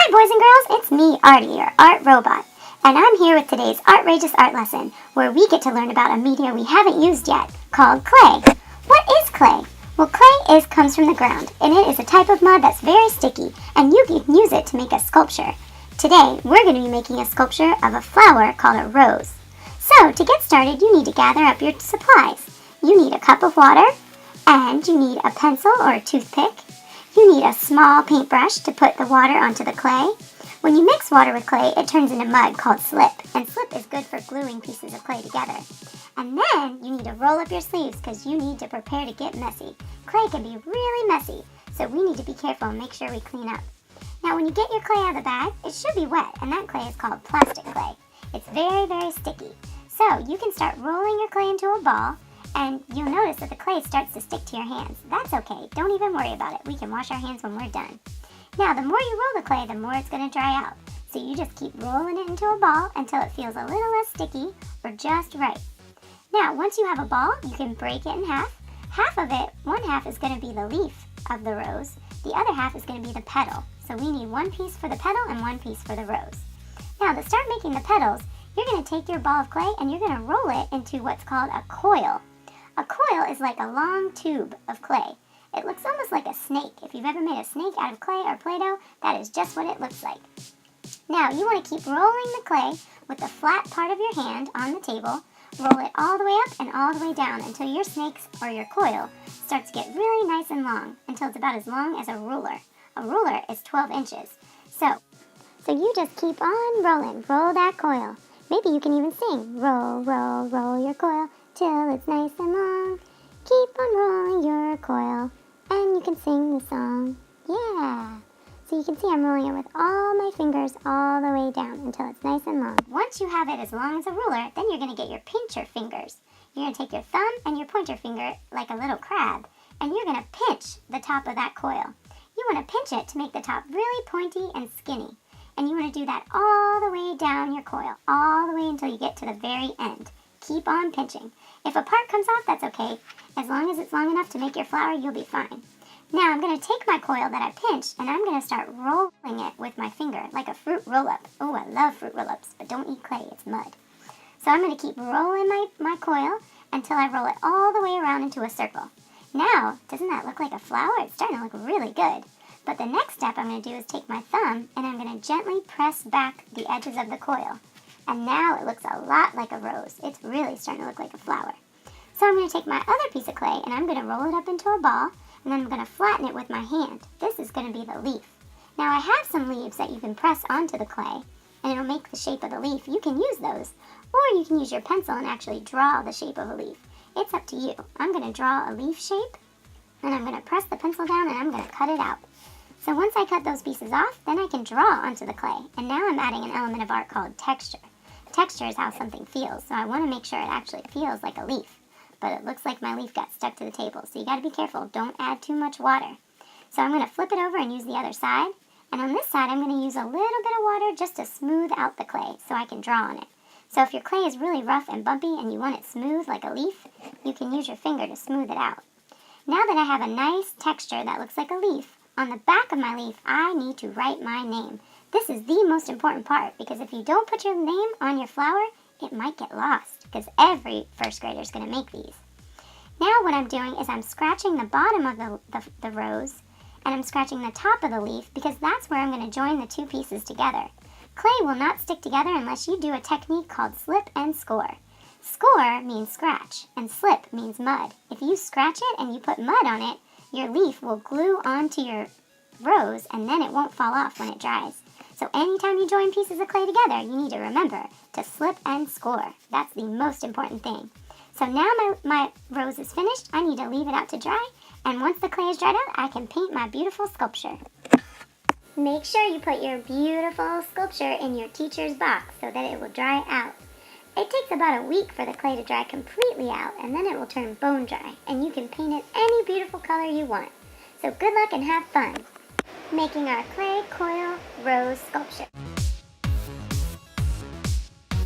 Hi boys and girls, it's me, Artie, your art robot, and I'm here with today's Artrageous art lesson, where we get to learn about a media we haven't used yet, called clay. What is clay? Well, clay comes from the ground, and it is a type of mud that's very sticky, and you can use it to make a sculpture. Today, we're going to be making a sculpture of a flower called a rose. So, to get started, you need to gather up your supplies. You need a cup of water, and you need a pencil or a toothpick. You need a small paintbrush to put the water onto the clay. When you mix water with clay, it turns into mud called slip, and slip is good for gluing pieces of clay together. And then you need to roll up your sleeves because you need to prepare to get messy. Clay can be really messy, so we need to be careful and make sure we clean up. Now when you get your clay out of the bag, it should be wet, and that clay is called plastic clay. It's very, very sticky. So you can start rolling your clay into a ball, and you'll notice that the clay starts to stick to your hands. That's okay, don't even worry about it. We can wash our hands when we're done. Now the more you roll the clay, the more it's going to dry out. So you just keep rolling it into a ball until it feels a little less sticky or just right. Now once you have a ball, you can break it in half. Half of it, one half is going to be the leaf of the rose. The other half is going to be the petal. So we need one piece for the petal and one piece for the rose. Now to start making the petals, you're going to take your ball of clay and you're going to roll it into what's called a coil. A coil is like a long tube of clay. It looks almost like a snake. If you've ever made a snake out of clay or Play-Doh, that is just what it looks like. Now you want to keep rolling the clay with the flat part of your hand on the table. Roll it all the way up and all the way down until your snakes or your coil starts to get really nice and long, until it's about as long as a ruler. A ruler is 12 inches. So you just keep on rolling. Roll that coil. Maybe you can even sing. Roll, roll, roll your coil till it's nice and long. Keep on rolling your coil, and you can sing the song. Yeah! So you can see I'm rolling it with all my fingers all the way down until it's nice and long. Once you have it as long as a ruler, then you're going to get your pincher fingers. You're going to take your thumb and your pointer finger like a little crab, and you're going to pinch the top of that coil. You want to pinch it to make the top really pointy and skinny. And you want to do that all the way down your coil, all the way until you get to the very end. Keep on pinching. If a part comes off, that's okay. As long as it's long enough to make your flower, you'll be fine. Now I'm going to take my coil that I pinched, and I'm going to start rolling it with my finger, like a fruit roll-up. Oh, I love fruit roll-ups, but don't eat clay, it's mud. So I'm going to keep rolling my coil until I roll it all the way around into a circle. Now, doesn't that look like a flower? It's starting to look really good. But the next step I'm going to do is take my thumb, and I'm going to gently press back the edges of the coil. And now it looks a lot like a rose. It's really starting to look like a flower. So I'm going to take my other piece of clay and I'm going to roll it up into a ball, and then I'm going to flatten it with my hand. This is going to be the leaf. Now I have some leaves that you can press onto the clay and it'll make the shape of the leaf. You can use those, or you can use your pencil and actually draw the shape of a leaf. It's up to you. I'm going to draw a leaf shape, and I'm going to press the pencil down and I'm going to cut it out. So once I cut those pieces off, then I can draw onto the clay. And now I'm adding an element of art called texture. Texture is how something feels, so I want to make sure it actually feels like a leaf. But it looks like my leaf got stuck to the table, so you got to be careful. Don't add too much water. So I'm going to flip it over and use the other side. And on this side, I'm going to use a little bit of water just to smooth out the clay so I can draw on it. So if your clay is really rough and bumpy and you want it smooth like a leaf, you can use your finger to smooth it out. Now that I have a nice texture that looks like a leaf, on the back of my leaf, I need to write my name. This is the most important part, because if you don't put your name on your flower, it might get lost, because every first grader is going to make these. Now what I'm doing is I'm scratching the bottom of the rose, and I'm scratching the top of the leaf, because that's where I'm going to join the two pieces together. Clay will not stick together unless you do a technique called slip and score. Score means scratch, and slip means mud. If you scratch it and you put mud on it, your leaf will glue onto your rose, and then it won't fall off when it dries. So anytime you join pieces of clay together, you need to remember to slip and score. That's the most important thing. So now my rose is finished. I need to leave it out to dry, and once the clay is dried out, I can paint my beautiful sculpture. Make sure you put your beautiful sculpture in your teacher's box so that it will dry out. It takes about a week for the clay to dry completely out, and then it will turn bone dry, and you can paint it any beautiful color you want. So good luck and have fun making our clay coil rose sculpture.